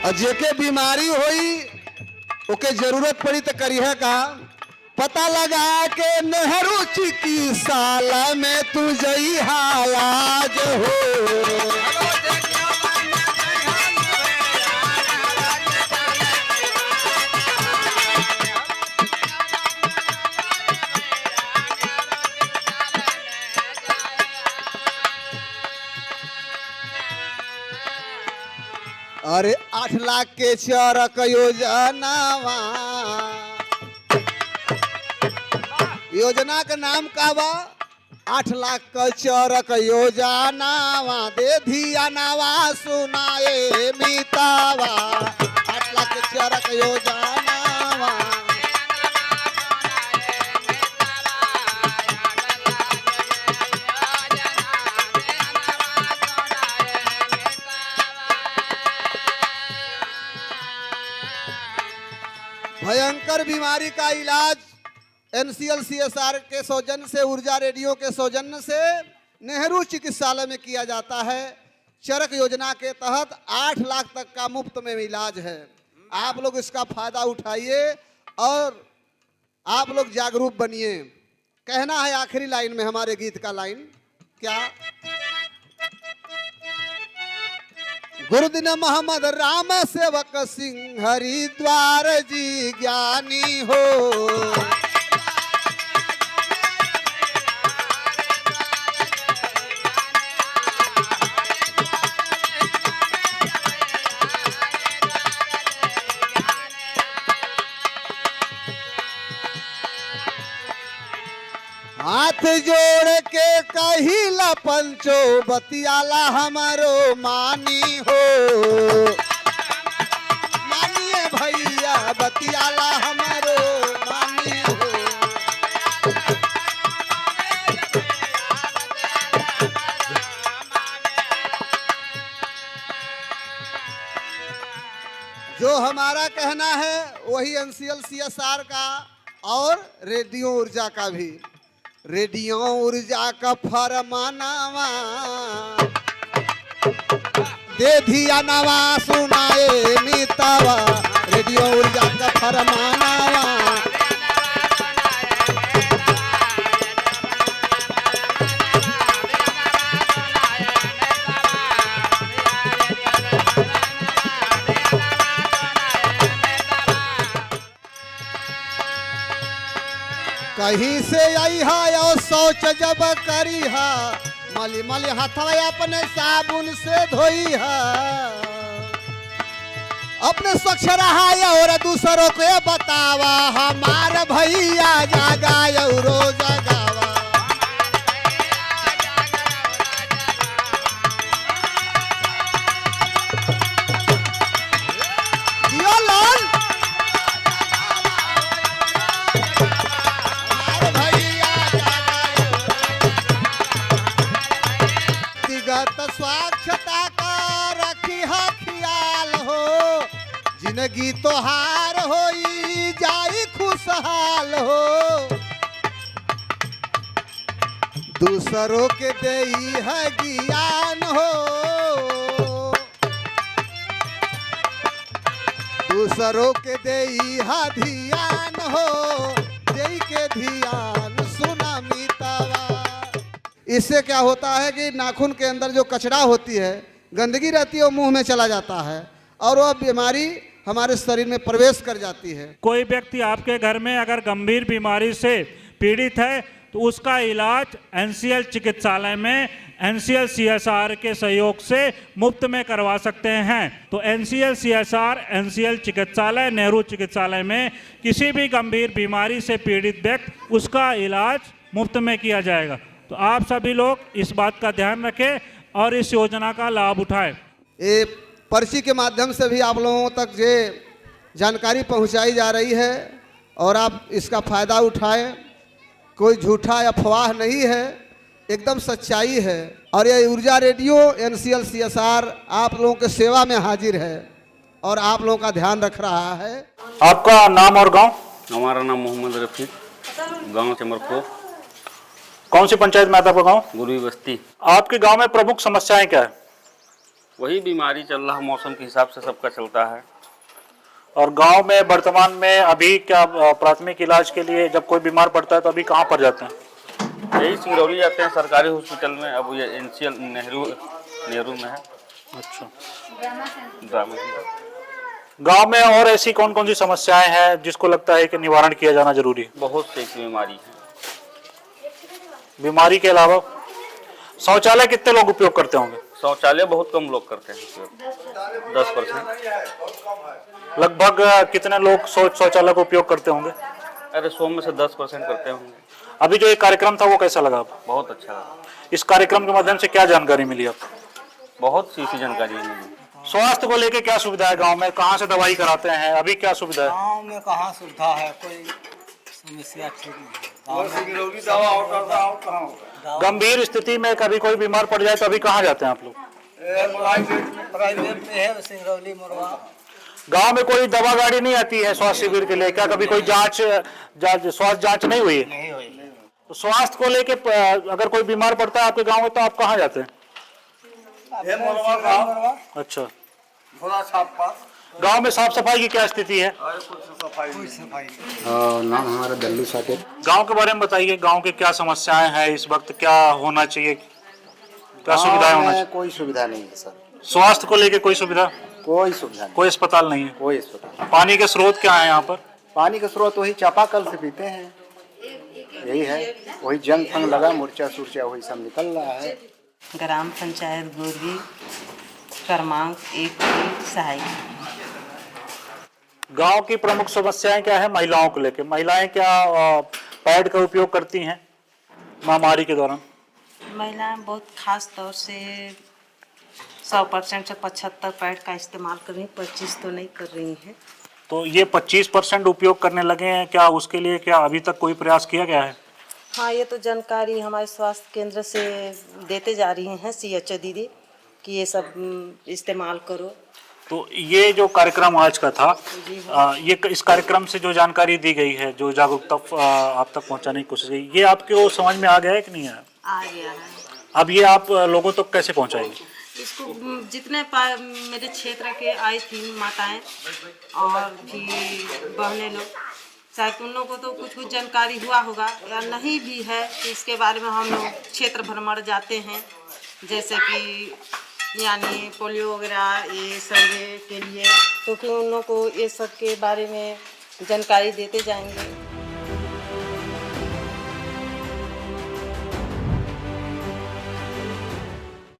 और जेके बीमारी होई ओके जरूरत पड़ी तो करिए का पता लगा के नेहरू चिकित्सालय में तू जई हालाज हो। अरे 8 लाख के चरक योजना का नाम का बा 8 लाख का चरक योजनावा दे धिया नवा सुनाए मितावा 8 लाख के चरक योजनावा। भयंकर बीमारी का इलाज NCL CSR के सौजन्य से ऊर्जा रेडियो के सौजन्य से नेहरू चिकित्सालय में किया जाता है। चरक योजना के तहत 8 लाख तक का मुफ्त में इलाज है। आप लोग इसका फायदा उठाइए और आप लोग जागरूक बनिए। कहना है आखिरी लाइन में हमारे गीत का लाइन क्या, गुरुदिन मोहम्मद राम सेवक सिंह हरिद्वार जी ज्ञानी हो। हाथ जोड़ के कहिला पंचो बतियाला हमारो मानी हो। मानिए भैया बतियाला हमारो मानी हो। जो हमारा कहना है वही NCL CSR का और रेडियो ऊर्जा का भी। रेडियो ऊर्जा का फरमानावा दे धिया नवा सुनाए मितावा रेडियो ऊर्जा का फरमानावा। कहीं से आई है और शौच जब करी है मली मली हथवा अपने साबुन से धोई है। अपने स्वच्छ रहा और दूसरों को बतावा हमार भैया जागा रो जगावा। स्वच्छता का रखी है ख्याल हो जिंदगी तोहार होई जाई खुशहाल हो। दूसरों के देई है ज्ञान हो। दूसरों के देई है ध्यान हो देई के ध्यान सुना मितावा। इससे क्या होता है कि नाखून के अंदर जो कचरा होती है गंदगी रहती है वो मुंह में चला जाता है और वह बीमारी हमारे शरीर में प्रवेश कर जाती है। कोई व्यक्ति आपके घर में अगर गंभीर बीमारी से पीड़ित है तो उसका इलाज NCL चिकित्सालय में NCL CSR के सहयोग से मुफ्त में करवा सकते हैं। तो NCL CSR NCL चिकित्सालय नेहरू चिकित्सालय में किसी भी गंभीर बीमारी से पीड़ित व्यक्ति उसका इलाज मुफ्त में किया जाएगा। तो आप सभी लोग इस बात का ध्यान रखें और इस योजना का लाभ उठाएं। ये पर्ची के माध्यम से भी आप लोगों तक ये जानकारी पहुंचाई जा रही है और आप इसका फायदा उठाएं। कोई झूठा अफवाह नहीं है, एकदम सच्चाई है। और ये ऊर्जा रेडियो NCL CSR आप लोगों के सेवा में हाजिर है और आप लोगों का ध्यान रख रहा है। आपका नाम और गांव? हमारा नाम मोहम्मद रफीक, गांव चमरखो। कौन सी पंचायत में आता है आपका गाँव? गुरुई बस्ती। आपके गांव में प्रमुख समस्याएं क्या है? वही बीमारी चल रहा, मौसम के हिसाब से सबका चलता है। और गांव में वर्तमान में अभी क्या प्राथमिक इलाज के लिए जब कोई बीमार पड़ता है तो अभी कहाँ पर जाते हैं? यही सिंगरौली जाते हैं सरकारी हॉस्पिटल में। अब ये एनसीएल नेहरू में है। अच्छा। ड्रामा गांव में और ऐसी कौन कौन सी समस्याएं हैं जिसको लगता है कि निवारण किया जाना जरूरी है? बहुत सी ऐसी बीमारी है। बीमारी के अलावा शौचालय कितने लोग उपयोग करते होंगे? शौचालय बहुत कम लोग करते हैं, 10%। लगभग कितने लोग शौचालय का उपयोग करते होंगे? अरे 100 में से 10% करते होंगे। अभी जो एक कार्यक्रम था वो कैसा लगा आपको? बहुत अच्छा लगा। इस कार्यक्रम के माध्यम से क्या जानकारी मिली आपको? बहुत सी ऐसी जानकारी मिली। स्वास्थ्य को लेके क्या सुविधा है गांव में? कहाँ से दवाई कराते हैं? अभी क्या सुविधा है? गाँव में कहाँ सुविधा है, कोई समस्या ठीक नहीं है। गंभीर स्थिति में कभी कोई बीमार पड़ जाए तो अभी कहाँ जाते हैं आप लोग? प्राइवेट में है सिंगरौली मोरवा। गांव में कोई दवा गाड़ी नहीं आती है स्वास्थ्य शिविर के लिए? क्या कभी कोई स्वास्थ्य जांच नहीं हुई है? नहीं हुई। तो स्वास्थ्य को लेके अगर कोई बीमार पड़ता है आपके गांव में तो आप कहाँ जाते हैं? अच्छा। गांव में साफ सफाई की क्या स्थिति है? नाम हमारा दल्लू साकिब। गांव के बारे में बताइए, गांव के क्या समस्याएं हैं इस वक्त, क्या होना चाहिए, क्या सुविधाएं होना चाहिए? कोई सुविधा नहीं है सर। स्वास्थ्य को लेके कोई सुविधा? कोई सुविधा नहीं, कोई अस्पताल नहीं है? कोई अस्पताल। पानी के स्रोत क्या है यहाँ पर? पानी का स्रोत वही चापाकल से पीते हैं, यही है। वही जंग फंग लगा, मुर्चा सुरचा वही सब निकल रहा है। ग्राम पंचायत गोरगी क्रमांक 1 की सहायक। गांव की प्रमुख समस्याएं क्या है महिलाओं को लेके? महिलाएं क्या पैड का उपयोग करती हैं महामारी के दौरान? महिलाएं बहुत खास तौर से 100% से 75 पैड का इस्तेमाल कर रही हैं, 25 तो नहीं कर रही हैं। तो ये 25% उपयोग करने लगे हैं, क्या उसके लिए क्या अभी तक कोई प्रयास किया गया है? हाँ, ये तो जानकारी हमारे स्वास्थ्य केंद्र से देते जा रही हैं CHO दीदी कि ये सब इस्तेमाल करो। तो ये जो कार्यक्रम आज का था, ये इस कार्यक्रम से जो जानकारी दी गई है, जो जागरूकता आप तक पहुंचाने की कोशिश की, ये आपको समझ में आ गया है कि नहीं आया? आ गया है। अब ये आप लोगों तक कैसे पहुंचाएंगे? इसको जितने मेरे क्षेत्र के आई थी माताएं और भी बहनें लोग, शायद उन लोगों को तो कुछ जानकारी हुआ होगा या नहीं भी है, तो इसके बारे में हम लोग क्षेत्र भ्रमण जाते हैं, जैसे कि यानी पोलियो वगैरह ये सर्वे के लिए, तो फिर उन लोगों को ये सब के बारे में जानकारी देते जाएंगे।